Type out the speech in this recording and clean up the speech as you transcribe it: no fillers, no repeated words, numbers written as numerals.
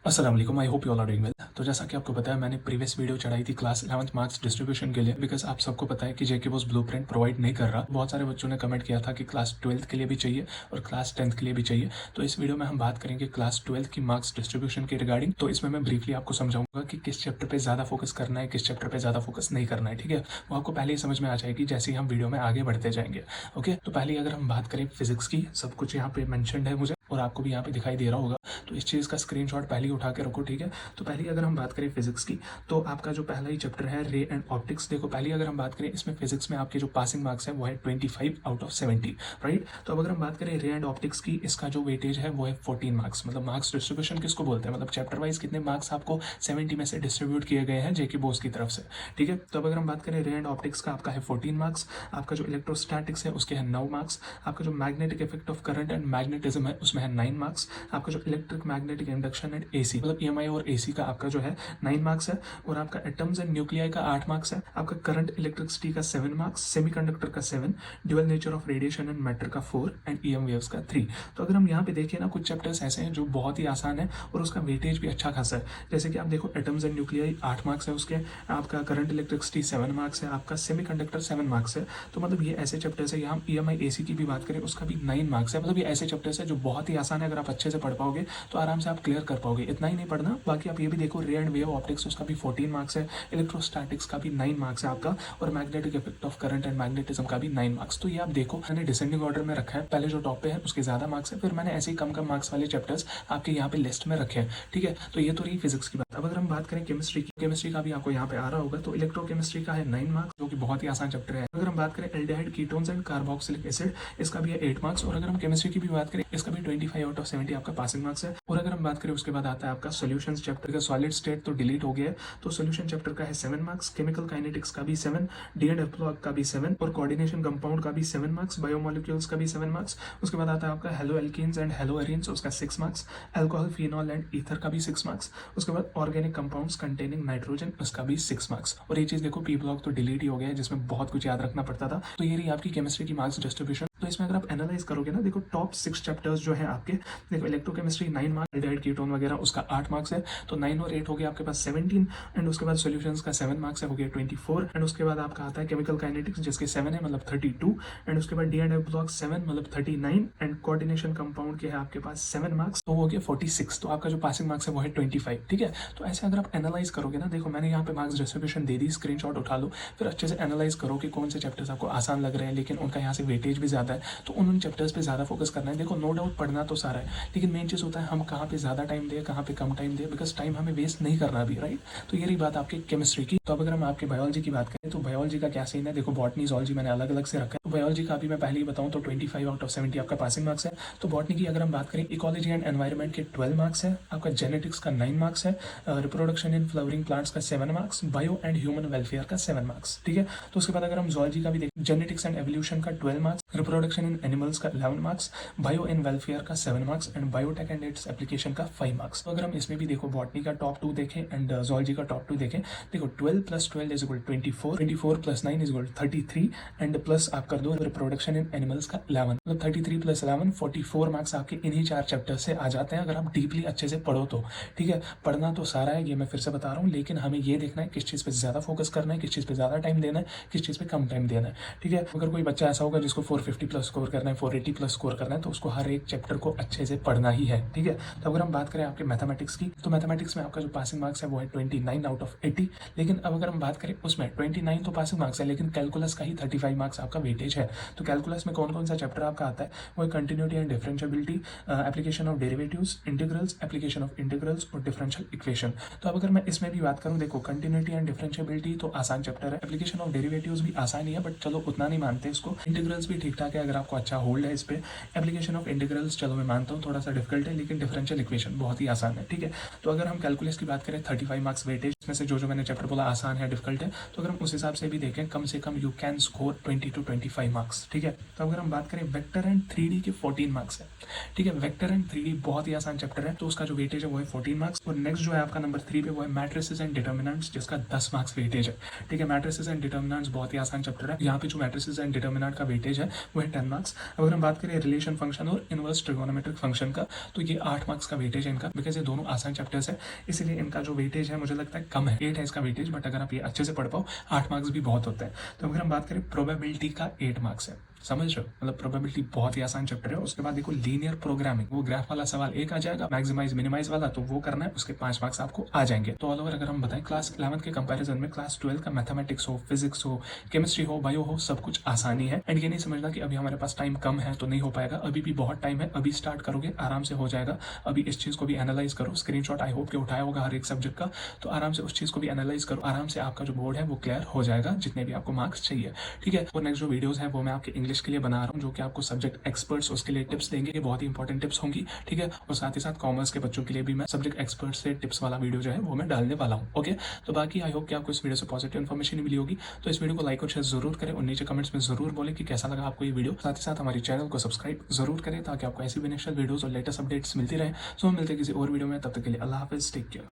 अस्सलाम वालेकुम, I hope you all are doing well. तो जैसा कि आपको पता है, मैंने प्रीवियस वीडियो चढ़ाई थी क्लास 11th मार्क्स डिस्ट्रीब्यूशन के लिए, बिकॉज आप सबको पता है कि जेके बॉस ब्लूप्रिंट प्रोवाइड नहीं कर रहा। बहुत सारे बच्चों ने कमेंट किया था कि क्लास 12th के लिए भी चाहिए और क्लास 10th के लिए भी चाहिए। तो इस वीडियो में हम बात करेंगे क्लास 12th की मार्क्स डिस्ट्रीब्यूशन के रिगार्डिंग। तो इसमें मैं ब्रीफली आपको समझाऊंगा कि किस चैप्टर पे ज्यादा फोकस करना है, किस चैप्टर पे ज्यादा फोकस नहीं करना है। ठीक है, वो आपको पहले ही समझ में आ जाएगी जैसे ही हम वीडियो में आगे बढ़ते जाएंगे। ओके, तो पहले अगर हम बात करें फिजिक्स की, सब कुछ यहाँ पे मैंशनड है मुझे और आपको भी यहाँ पे दिखाई दे रहा होगा, तो इस चीज़ का स्क्रीनशॉट पहले ही उठा के रखो। ठीक है, तो पहले अगर हम बात करें फिजिक्स की, तो आपका जो पहला ही चैप्टर है रे एंड ऑप्टिक्स। देखो, पहले अगर हम बात करें इसमें फिजिक्स में आपके जो पासिंग मार्क्स है वो है 25 आउट ऑफ 70, राइट। तो अब अगर हम बात करें रे एंड ऑप्टिक्स की, इसका जो वेटेज है वो है 14 मार्क्स। मतलब मार्क्स डिस्ट्रीब्यूशन किसको बोलते हैं, मतलब चैप्टर वाइज कितने मार्क्स आपको 70 में से डिस्ट्रीब्यूट किए गए हैं जेके बोस की तरफ से। ठीक है, तो अब अगर हम बात करें रे एंड ऑप्टिक्स का, आपका है 14 मार्क्स। आपका जो इलेक्ट्रोस्टैटिक्स है उसके हैं 9 मार्क्स। आपका जो magnetic effect of current and magnetism है उसमें है 9 मार्क्स। आपका जो electric magnetic induction and AC, मतलब ईएमआई और एसी का आपका जो है 9 मार्क्स है। और आपका एटम्स एंड न्यूक्लियाई का 8 मार्क्स है। आपका करंट इलेक्ट्रिसिटी का 7 मार्क्स, सेमीकंडक्टर का 7, dual nature of radiation and matter का 4 एंड ईएम वेव्स का 3। तो अगर हम यहाँ पे देखिए ना, कुछ चैप्टर्स ऐसे हैं जो बहुत ही आसान है और उसका वेटेज भी अच्छा खासा है। जैसे कि आप देखो, एटम्स एंड न्यूक्लियाई 8 मार्क्स है उसके, आपका करंट इलेक्ट्रिसिटी 7 मार्क्स है, आपका सेमीकंडक्टर 7 मार्क्स है। तो मतलब ये ऐसे चैप्टर्स है। यहाँ ईएमआई एसी की भी बात करें, उसका भी 9 मार्क्स है। मतलब ये ऐसे चैप्टर्स है जो बहुत ही आसान है। अगर आप अच्छे से पढ़ पाओगे तो आराम से आप क्लियर कर पाओगे। इतना ही नहीं पढ़ना, बाकी आप ये भी देखो, रे एंड वेव ऑप्टिक्स उसका भी 14 मार्क्स है, इलेक्ट्रोस्टैटिक्स का भी 9 मार्क्स है आपका, और magnetic effect of current and magnetism का भी 9 मार्क्स। तो ये आप देखो, मैंने डिसेंडिंग ऑर्डर में रखा है। पहले जो टॉप पे है उसके ज्यादा मार्क्स है, फिर मैंने ऐसे ही कम कम मार्क्स वाले चैप्टर्स आपके यहाँ पे लिस्ट में रखे हैं। ठीक है, तो ये तो रही फिजिक्स की बात। अब अगर हम बात करें केमिस्ट्री की, केमिस्ट्री का भी आपको यहाँ पे आ रहा होगा, तो इलेक्ट्रोकेमिस्ट्री का है 9 मार्क्स, जो कि बहुत ही आसान चैप्टर है। अगर हम बात करें aldehyde ketones and carboxylic acid, इसका भी है 8 मार्क्स। और अगर हम केमिस्ट्री की भी बात करें, इसका भी 25 आउट ऑफ 70 आपका पासिंग मार्क्स है। और अगर हम बात करें उसके बाद आता है आपका सॉल्यूशंस चैप्टर का। सॉलिड स्टेट तो डिलीट हो गया है, तो सॉल्यूशन चैप्टर का है 7 मार्क्स, केमिकल काइनेटिक्स का भी 7, डी एंड एफ ब्लॉक का भी 7, और कोऑर्डिनेशन कंपाउंड का भी 7 मार्क्स, बायोमोलिक्यूल्स का भी 7 मार्क्स। उसके बाद आता है आपका hello alkenes and hello arenes, उसका 6 marks, alcohol phenol and ether का भी 6 मार्क्स। उसके बाद ऑर्गेनिक कंपाउंड्स कंटेनिंग नाइट्रोजन, उसका भी 6 मार्क्स। और ये चीज देखो, पी ब्लॉक तो डिलीट ही हो गया है, जिसमें बहुत कुछ याद रखना पड़ता था। तो ये रही आपकी केमिस्ट्री की मार्क्स डिस्ट्रीब्यूशन। तो इसमें अगर आप एनालाइज करोगे ना, देखो टॉप 6 चैप्टर्स जो है आपके, देखो इलेक्ट्रोकेमिस्ट्री 9 मार्क्स, एल्डिहाइड कीटोन वगैरह उसका 8 मार्क्स है, तो 9 और 8 हो गया आपके पास 17। एंड उसके बाद सॉल्यूशंस का 7 मार्क्स है, हो गया 24। एंड उसके बाद आपका आता है केमिकल काइनेटिक्स, जिसके 7 है, मतलब 32। एंड उसके बाद डी एंड एफ ब्लॉक 7, मतलब 39। एंड कोऑर्डिनेशन कंपाउंड के है आपके पास 7 मार्क्स, तो हो गया 46। तो आपका जो पासिंग मार्क्स है वो है 25। ठीक है, तो ऐसे अगर आप एनालाइज करोगे ना, देखो मैंने यहाँ पे मार्क्स डिस्ट्रीब्यूशन दे दी, स्क्रीनशॉट उठा लो, फिर अच्छे से एनालाइज करो कि कौन से चैप्टर्स आपको आसान लग रहे हैं लेकिन उनका यहाँ से वेटेज भी ज्यादा है, तो उन चैप्टर्स पे ज्यादा फोकस करना है। देखो, नो डाउट पढ़ना तो सारा है, लेकिन मेन चीज होता है हम कहाँ पे ज्यादा टाइम दें, कहाँ पे कम टाइम दें, बिकॉज टाइम हमें वेस्ट नहीं करना भी, राइट। तो ये रही बात आपकी केमिस्ट्री की। तो अब अगर हम आपके बायोलॉजी की बात करें, तो बायोलॉजी का क्या सीन है, देखो बॉटनी जूलॉजी मैंने अलग अलग से रखा है। तो बायोलॉजी का अभी मैं पहले ही बताऊं तो 25 आउट ऑफ 70 आपका पासिंग मार्क्स है। तो बॉटनी की अगर हम बात करें, इकोलॉजी एंड एनवायरमेंट के 12 मार्क्स है, आपका जेनेटिक्स का 9 मार्क्स है, रिप्रोडक्शन इन फ्लावरिंग प्लांट्स का 7 marks, bio and human welfare का 7 मार्क्स। ठीक है, तो उसके बाद अगर हम जूलॉजी का भी देखें, जेनेटिक्स एंड एवोल्यूशन का 12 मार्क्स, रिप्रोडक्शन इन एनिमल्स का 11 मार्क्स, बायो इन वेलफेयर का 7 marks, and biotech and its application का 5 मार्क्स। तो अगर हम इसमें भी देखो, बॉटनी का टॉप 2 देखें एंड जूलॉजी का टॉप 2 देखें, देखो 12 + 12 is equal 24, 24 + 9 is equal 33, and plus आप कर दो रिप्रोडक्शन इन एनिमल्स का 11, मतलब 33 + 11 44 मार्क्स आपके इन्हीं 4 चैप्टर से आ जाते हैं, अगर आप डीपली अच्छे से पढ़ो तो। ठीक है, पढ़ना तो सारा है, ये मैं फिर से बता रहा हूँ, लेकिन हमें ये देखना है किस चीज़ पे ज़्यादा फोकस करना है, किस चीज़ पे ज़्यादा टाइम देना है, किस चीज़ पे कम टाइम देना है। ठीक है, अगर कोई बच्चा ऐसा होगा जिसको 450+ स्कोर करना है, 480+ स्कोर करना है, तो उसको हर एक चैप्टर को अच्छे से पढ़ना ही है। ठीक है, तो अगर हम बात करें आपके मैथमेटिक्स की, तो मैथमेटिक्स में आपका जो पासिंग मार्क्स है वो है 29 आउट ऑफ 80। लेकिन अब अगर हम बात करें उसमें 29 तो पासिंग मार्क्स है, लेकिन कैलकुलस का ही 35 मार्क्स आपका वेटेज है। तो कैलकुलस में कौन कौन सा चैप्टर आपका आता है, वो है continuity and differentiability, application of derivatives, integrals, application of integrals और डिफरेंशियल इक्वेशन। तो अब अगर मैं इसमें भी बात करूं, देखो कंटिन्यूटी एंड डिफरेंशियबिलिटी तो आसान चैप्टर है, एप्लीकेशन ऑफ डेरिवेटिव्स भी आसान ही है, बट चलो उतना नहीं मानते इसको। इंटीग्रल्स भी ठीक ठाक है अगर आपको अच्छा होल्ड है इस पे। एप्लीकेशन ऑफ इंटीग्रल्स चलो मैं मानता हूँ थोड़ा सा डिफिकल्ट है, लेकिन डिफरेंशियल इक्वेशन बहुत ही आसान है। ठीक है, तो अगर हम कैलकुलस की बात करें, 35 मार्क्स वेटेज, इसमें से जो मैंने चैप्टर बोला आसान है, डिफिकल्ट है, तो अगर हम उस हिसाब से भी देखें, कम से कम you can score 20 to 25 marks. ठीक है, तो अगर हम बात करें वेक्टर एंड 3D के 14 मार्क्स है। ठीक है, वेक्टर एंड 3D बहुत ही आसान चैप्टर है, तो उसका जो वेटेज है वो है 14 मार्क्स। और नेक्स्ट जो है आपका नंबर 3 पे, वो है मैट्रिसेस एंड डिटर्मिनेंट्स, जिसका 10 मार्क्स वेटेज है। ठीक है, मैट्रिसेस एंड डिटर्मिनेंट्स बहुत ही आसान चैप्टर है। यहाँ पे जो मैट्रिसेस एंड डिटर्मिनेंट का वेटेज है वो है हैं 10 मार्क्स। अगर हम बात करें रिलेशन फंक्शन और इनवर्स ट्रिगोनोमेट्रिक फंक्शन का, तो ये 8 मार्क्स का वेटेज है इनका, बिकॉज ये दोनों आसान चैप्टर्स है, इसलिए इनका जो वेटेज है मुझे लगता है कम है, 8 है इसका वेटेज, बट अगर आप ये अच्छे से पढ़ पाओ 8 मार्क्स भी बहुत होते हैं। तो अगर हम बात करें प्रोबेबिलिटी का 8 मार्क्स है, समझ रहे हो, मतलब प्रोबेबिलिटी बहुत ही आसान चैप्टर है। उसके बाद देखो लीनियर प्रोग्रामिंग, वो ग्राफ वाला सवाल एक आ जाएगा, मैक्सिमाइज मिनिमाइज वाला, तो वो करना है, उसके 5 मार्क्स आपको आ जाएंगे। तो ऑल ओवर अगर हम बताएं क्लास 11 के कंपैरिजन में क्लास 12 का मैथमेटिक्स हो, फिजिक्स हो, केमिस्ट्री हो, बायो हो, सब कुछ आसानी है। एंड ये नहीं समझना कि अभी हमारे पास टाइम कम है तो नहीं हो पाएगा, अभी भी बहुत टाइम है, अभी स्टार्ट करोगे आराम से हो जाएगा। अभी इस चीज को भी एनालाइज करो, स्क्रीनशॉट आई होप के उठाया होगा हर एक सब्जेक्ट का, तो आराम से उस चीज को भी एनालाइज करो, आराम से आपका जो बोर्ड है वो क्लियर हो जाएगा, जितने भी आपको मार्क्स चाहिए, ठीक है। और नेक्स्ट जो वीडियोस है वो मैं आपके इंग्लिश के लिए बना रहा हूँ, जो कि आपको सब्जेक्ट एक्सपर्ट्स उसके लिए टिप्स देंगे, ये बहुत ही इंपॉर्टेंट टिप्स होंगी, ठीक है। और साथ ही साथ कॉमर्स के बच्चों के लिए भी मैं सब्जेक्ट एक्सपर्ट से टिप्स वाला वीडियो जो है वो मैं डालने वाला हूँ, ओके। तो बाकी आई होप कि आपको इस वीडियो से पॉजिटिव इन्फॉर्मेशन मिली होगी, तो इस वीडियो को लाइक और शेयर जरूर करें और नीचे कमेंट्स में जरूर बोले कि कैसा लगा आपको ये वीडियो। साथ ही साथ हमारी चैनल को सब्सक्राइब जरूर करें ताकि आपको ऐसी बेनिफिशियल वीडियोस और लेटेस्ट अपडेट्स मिलती रहे। सो हम मिलते हैं किसी और वीडियो में, तब तक के लिए अल्लाह हाफिज, टेक केयर।